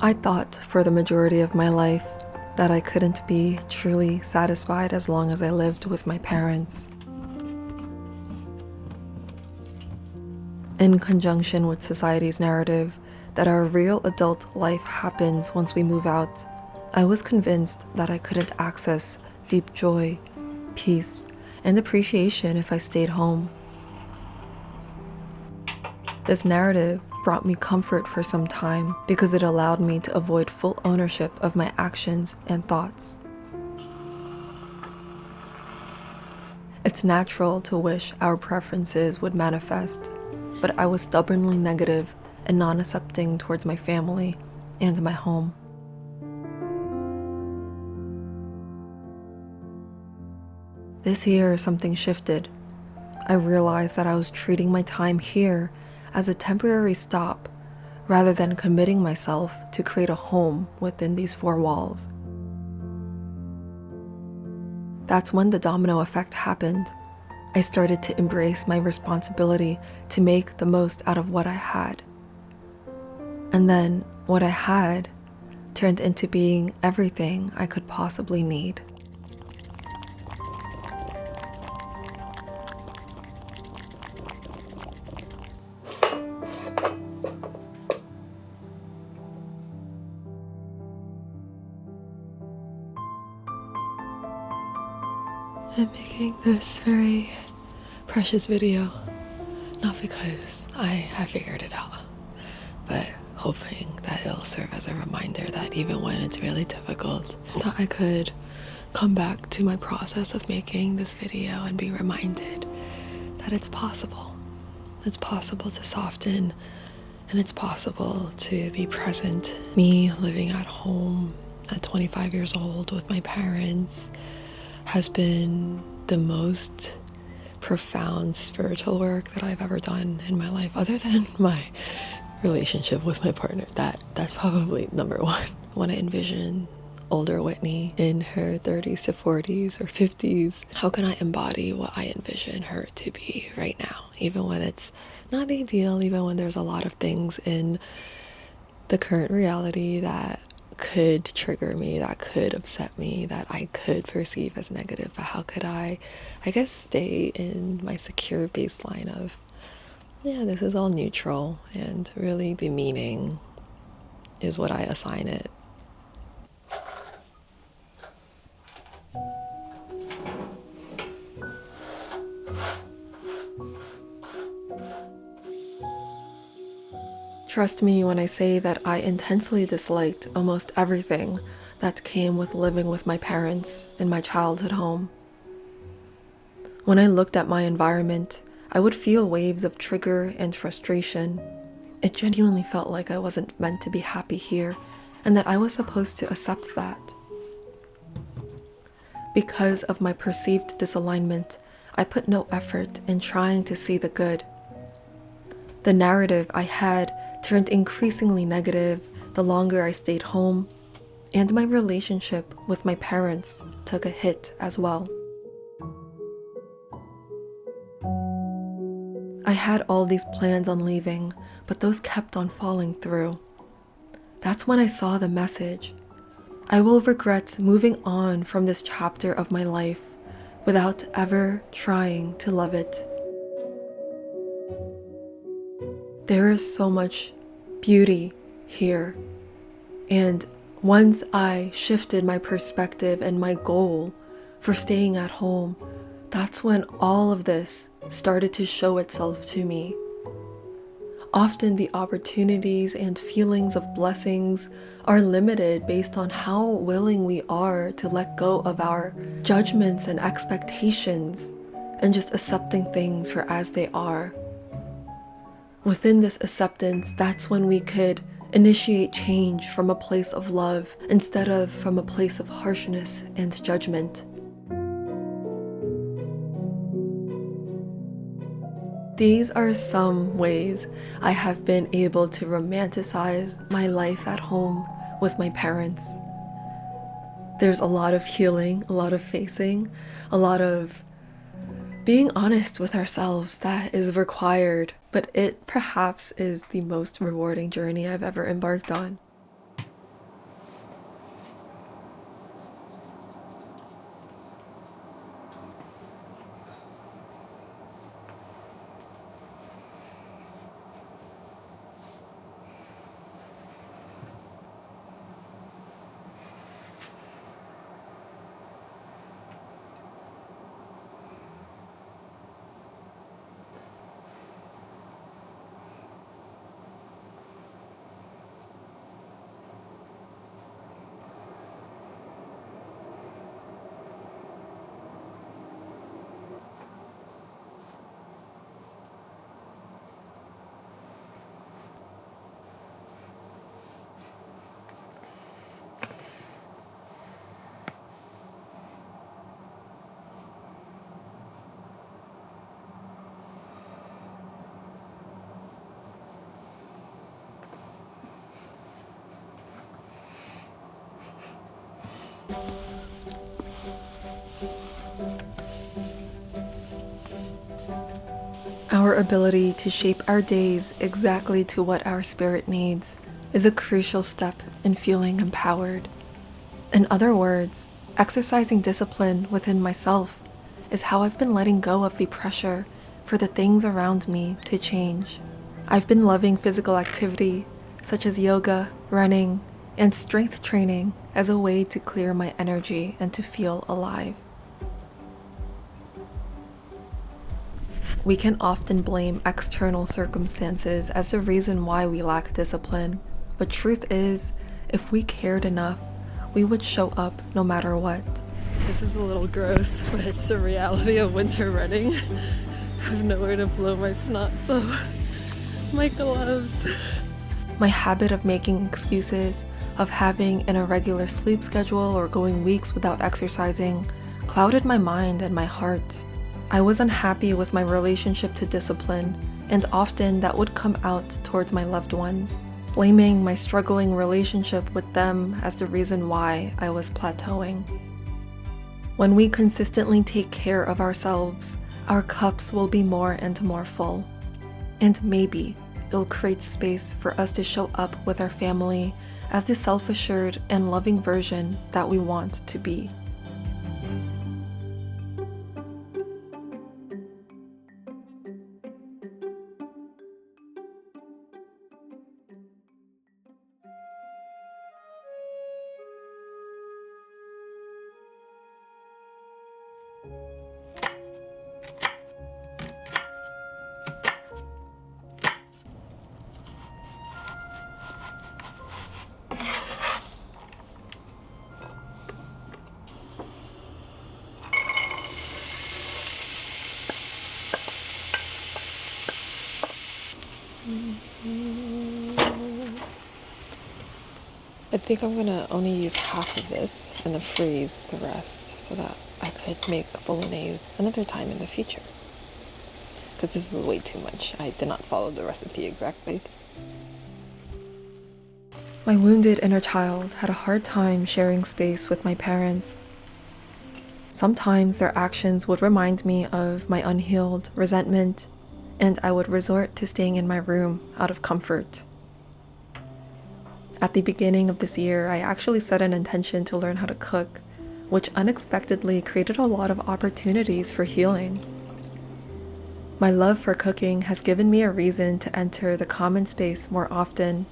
I thought for the majority of my life that I couldn't be truly satisfied as long as I lived with my parents. In conjunction with society's narrative that our real adult life happens once we move out, I was convinced that I couldn't access deep joy, peace, and appreciation if I stayed home. This narrative brought me comfort for some time because it allowed me to avoid full ownership of my actions and thoughts. It's natural to wish our preferences would manifest, but I was stubbornly negative and non-accepting towards my family and my home. This year, something shifted. I realized that I was treating my time here as a temporary stop rather than committing myself to create a home within these four walls. That's when the domino effect happened. I started to embrace my responsibility to make the most out of what I had. And then what I had turned into being everything I could possibly need. I'm making this very precious video, not because I have figured it out, but hoping that it'll serve as a reminder that even when it's really difficult, that I could come back to my process of making this video and be reminded that it's possible. It's possible to soften, and it's possible to be present. Me living at home at 25 years old with my parents has been the most profound spiritual work that I've ever done in my life, other than my relationship with my partner. That's probably number one. When I envision older Whitney in her 30s to 40s or 50s, how can I embody what I envision her to be right now, even when it's not ideal, even when there's a lot of things in the current reality that could trigger me, that could upset me, that I could perceive as negative. But how could I guess, stay in my secure baseline of, yeah, this is all neutral, and really the meaning is what I assign it. Trust me when I say that I intensely disliked almost everything that came with living with my parents in my childhood home. When I looked at my environment, I would feel waves of trigger and frustration. It genuinely felt like I wasn't meant to be happy here, and that I was supposed to accept that. Because of my perceived disalignment, I put no effort in trying to see the good. The narrative I had turned increasingly negative the longer I stayed home, and my relationship with my parents took a hit as well. I had all these plans on leaving, but those kept on falling through. That's when I saw the message. I will regret moving on from this chapter of my life without ever trying to love it. There is so much beauty here, and once I shifted my perspective and my goal for staying at home, that's when all of this started to show itself to me. Often the opportunities and feelings of blessings are limited based on how willing we are to let go of our judgments and expectations and just accepting things for as they are. Within this acceptance, that's when we could initiate change from a place of love instead of from a place of harshness and judgment. These are some ways I have been able to romanticize my life at home with my parents. There's a lot of healing, a lot of facing, a lot of being honest with ourselves that is required, but it perhaps is the most rewarding journey I've ever embarked on. Our ability to shape our days exactly to what our spirit needs is a crucial step in feeling empowered. In other words, exercising discipline within myself is how I've been letting go of the pressure for the things around me to change. I've been loving physical activity, such as yoga, running, and strength training as a way to clear my energy and to feel alive. We can often blame external circumstances as the reason why we lack discipline, but truth is, if we cared enough, we would show up no matter what. This is a little gross, but it's the reality of winter running. I have nowhere to blow my snot, so my gloves. My habit of making excuses, of having an irregular sleep schedule or going weeks without exercising, clouded my mind and my heart. I was unhappy with my relationship to discipline, and often that would come out towards my loved ones, blaming my struggling relationship with them as the reason why I was plateauing. When we consistently take care of ourselves, our cups will be more and more full. And maybe it'll create space for us to show up with our family as the self-assured and loving version that we want to be. I think I'm gonna only use half of this and then freeze the rest so that I could make bolognese another time in the future. Because this is way too much. I did not follow the recipe exactly. My wounded inner child had a hard time sharing space with my parents. Sometimes their actions would remind me of my unhealed resentment, and I would resort to staying in my room out of comfort. At the beginning of this year, I actually set an intention to learn how to cook, which unexpectedly created a lot of opportunities for healing. My love for cooking has given me a reason to enter the common space more often,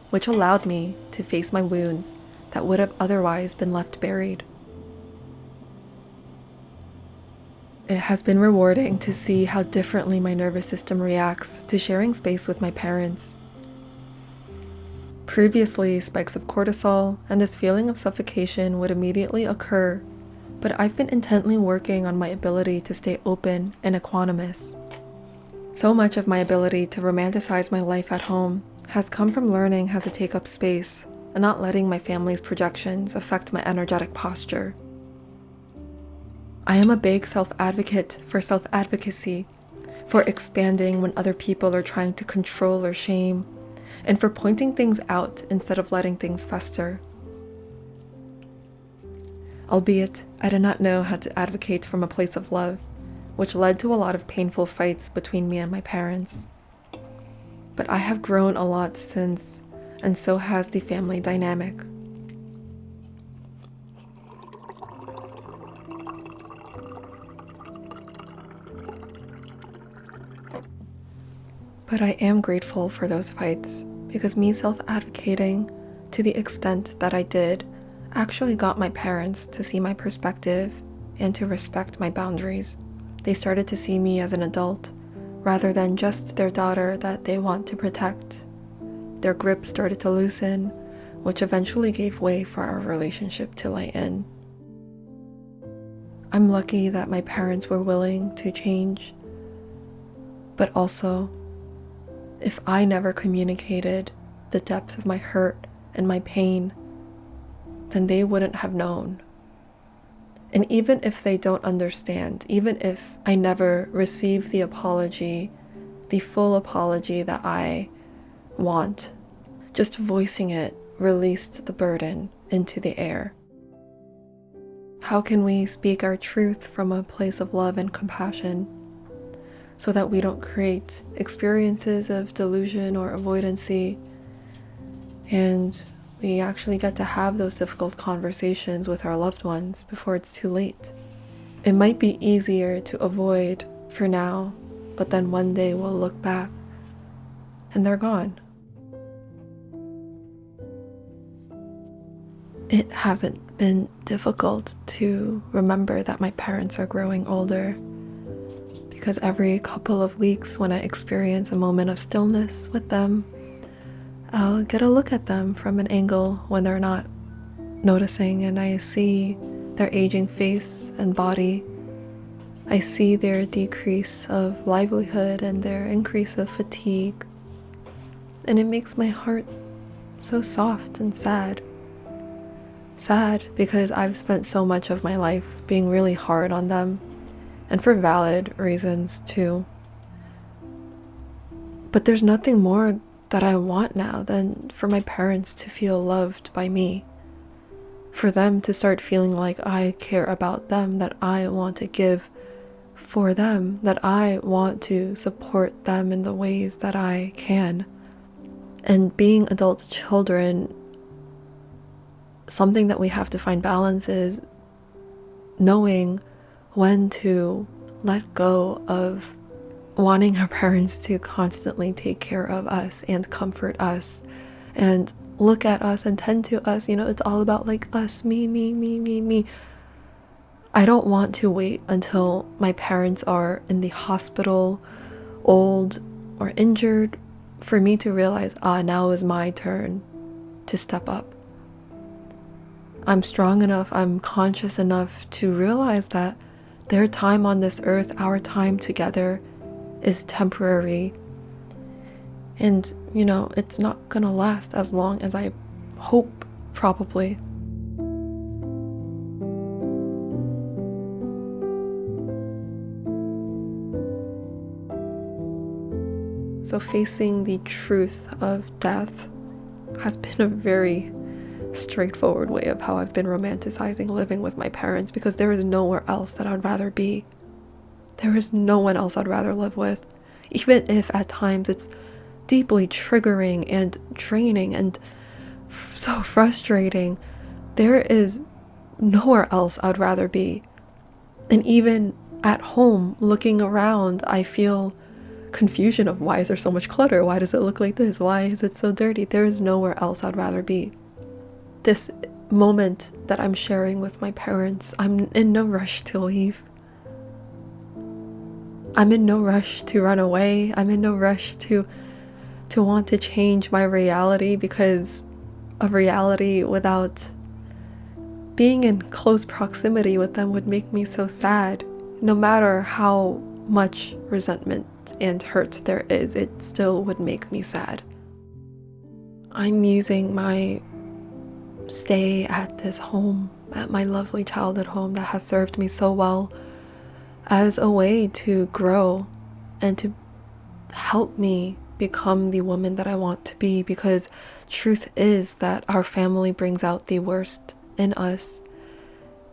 which allowed me to face my wounds that would have otherwise been left buried. It has been rewarding to see how differently my nervous system reacts to sharing space with my parents. Previously, spikes of cortisol and this feeling of suffocation would immediately occur, but I've been intently working on my ability to stay open and equanimous. So much of my ability to romanticize my life at home has come from learning how to take up space and not letting my family's projections affect my energetic posture. I am a big self-advocate for self-advocacy, for expanding when other people are trying to control or shame, and for pointing things out instead of letting things fester. Albeit, I did not know how to advocate from a place of love, which led to a lot of painful fights between me and my parents. But I have grown a lot since, and so has the family dynamic. But I am grateful for those fights, because me self-advocating to the extent that I did actually got my parents to see my perspective and to respect my boundaries. They started to see me as an adult, rather than just their daughter that they want to protect. Their grip started to loosen, which eventually gave way for our relationship to lighten. I'm lucky that my parents were willing to change, but also, if I never communicated the depth of my hurt and my pain, then they wouldn't have known. And even if they don't understand, even if I never receive the apology, the full apology that I want, just voicing it released the burden into the air. How can we speak our truth from a place of love and compassion? so that we don't create experiences of delusion or avoidancy, and we actually get to have those difficult conversations with our loved ones before it's too late. It might be easier to avoid for now, but then one day we'll look back and they're gone. It hasn't been difficult to remember that my parents are growing older, because every couple of weeks when I experience a moment of stillness with them, I'll get a look at them from an angle when they're not noticing, and I see their aging face and body. I see their decrease of livelihood and their increase of fatigue, and it makes my heart so soft and sad. Sad because I've spent so much of my life being really hard on them, and for valid reasons too. But there's nothing more that I want now than for my parents to feel loved by me, for them to start feeling like I care about them, that I want to give for them, that I want to support them in the ways that I can. And being adult children, something that we have to find balance is knowing when to let go of wanting our parents to constantly take care of us and comfort us and look at us and tend to us. It's all about like us, me. I don't want to wait until my parents are in the hospital, old or injured, for me to realize, now is my turn to step up. I'm strong enough, I'm conscious enough to realize that their time on this earth, our time together, is temporary. And, it's not gonna last as long as I hope, probably. So facing the truth of death has been a very straightforward way of how I've been romanticizing living with my parents, because there is nowhere else that I'd rather be. There is no one else I'd rather live with, even if at times it's deeply triggering and draining and so frustrating. There is nowhere else I'd rather be. And even at home, looking around, I feel confusion of why is there so much clutter? Why does it look like this? Why is it so dirty? There is nowhere else I'd rather be. This moment that I'm sharing with my parents, I'm in no rush to leave. I'm in no rush to run away. I'm in no rush to want to change my reality, because a reality without being in close proximity with them would make me so sad. No matter how much resentment and hurt there is, it still would make me sad. I'm using my stay at this home, at my lovely childhood home that has served me so well, as a way to grow and to help me become the woman that I want to be, because truth is that our family brings out the worst in us,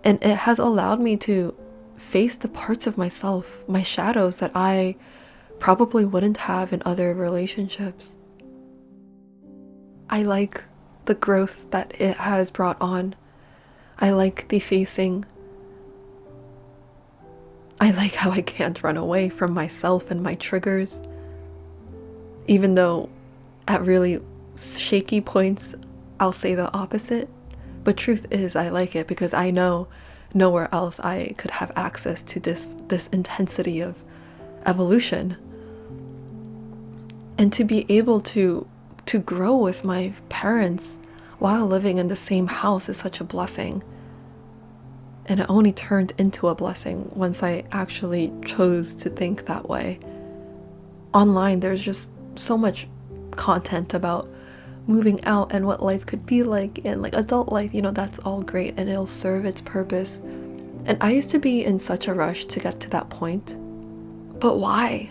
and it has allowed me to face the parts of myself, my shadows, that I probably wouldn't have in other relationships. I like the growth that it has brought on. I like the facing. I like how I can't run away from myself and my triggers, even though at really shaky points I'll say the opposite. But truth is, I like it because I know nowhere else I could have access to this intensity of evolution. And to be able to grow with my parents while living in the same house is such a blessing. And it only turned into a blessing once I actually chose to think that way. Online, there's just so much content about moving out and what life could be like, and like adult life, that's all great and it'll serve its purpose. And I used to be in such a rush to get to that point. But why?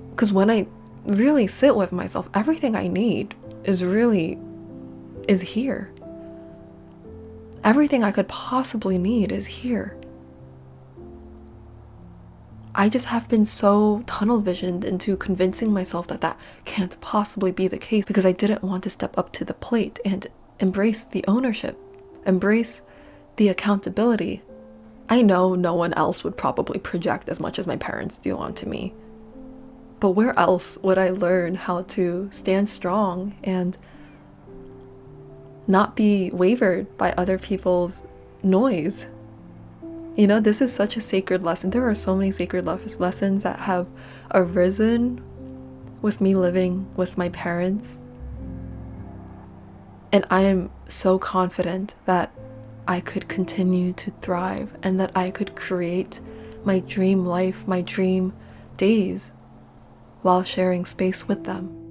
Because when I really sit with myself, everything I need is here. Everything I could possibly need is here. I just have been so tunnel visioned into convincing myself that that can't possibly be the case, because I didn't want to step up to the plate and embrace the ownership, embrace the accountability. I know no one else would probably project as much as my parents do onto me. But where else would I learn how to stand strong and not be wavered by other people's noise? You know, this is such a sacred lesson. There are so many sacred lessons that have arisen with me living with my parents. And I am so confident that I could continue to thrive and that I could create my dream life, my dream days, while sharing space with them.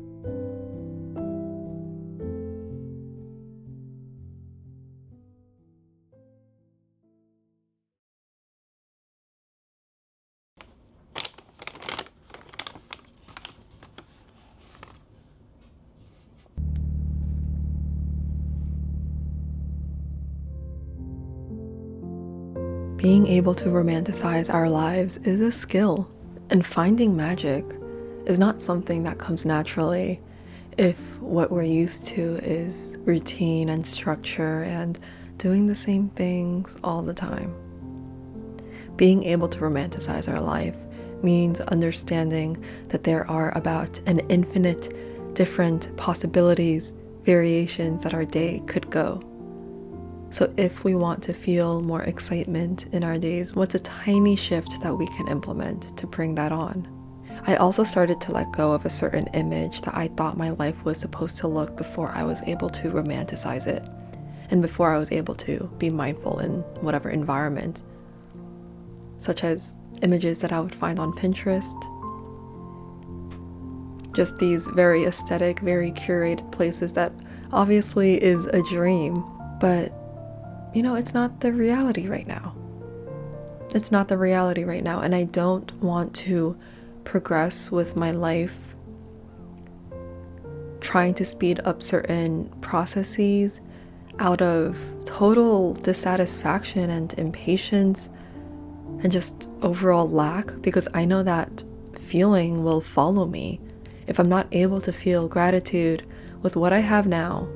Being able to romanticize our lives is a skill, and finding magic is not something that comes naturally if what we're used to is routine and structure and doing the same things all the time. Being able to romanticize our life means understanding that there are about an infinite different possibilities, variations that our day could go. So if we want to feel more excitement in our days, what's a tiny shift that we can implement to bring that on? I also started to let go of a certain image that I thought my life was supposed to look before I was able to romanticize it, and before I was able to be mindful in whatever environment, such as images that I would find on Pinterest, just these very aesthetic, very curated places that obviously is a dream, but you know, it's not the reality right now. It's not the reality right now, and I don't want to progress with my life trying to speed up certain processes out of total dissatisfaction and impatience and just overall lack, because I know that feeling will follow me. If I'm not able to feel gratitude with what I have now,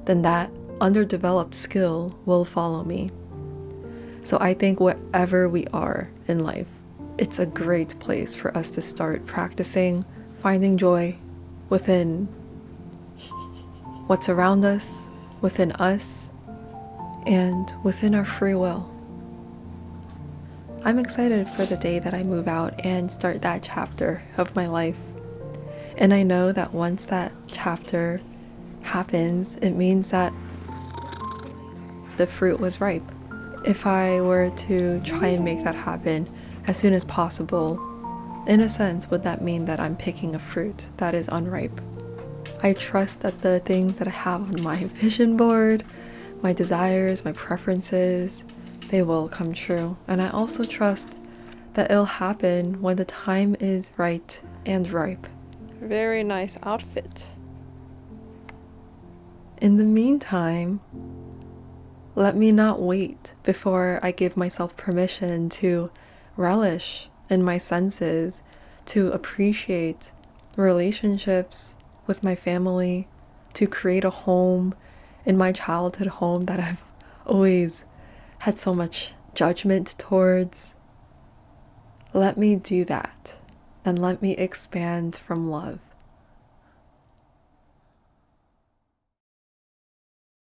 then that underdeveloped skill will follow me. So I think wherever we are in life, it's a great place for us to start practicing finding joy within what's around us, within us, and within our free will. I'm excited for the day that I move out and start that chapter of my life. And I know that once that chapter happens, it means that the fruit was ripe. If I were to try and make that happen as soon as possible, in a sense, would that mean that I'm picking a fruit that is unripe? I trust that the things that I have on my vision board, my desires, my preferences, they will come true. And I also trust that it'll happen when the time is right and ripe. Very nice outfit. In the meantime, let me not wait before I give myself permission to relish in my senses, to appreciate relationships with my family, to create a home in my childhood home that I've always had so much judgment towards. Let me do that, and let me expand from love.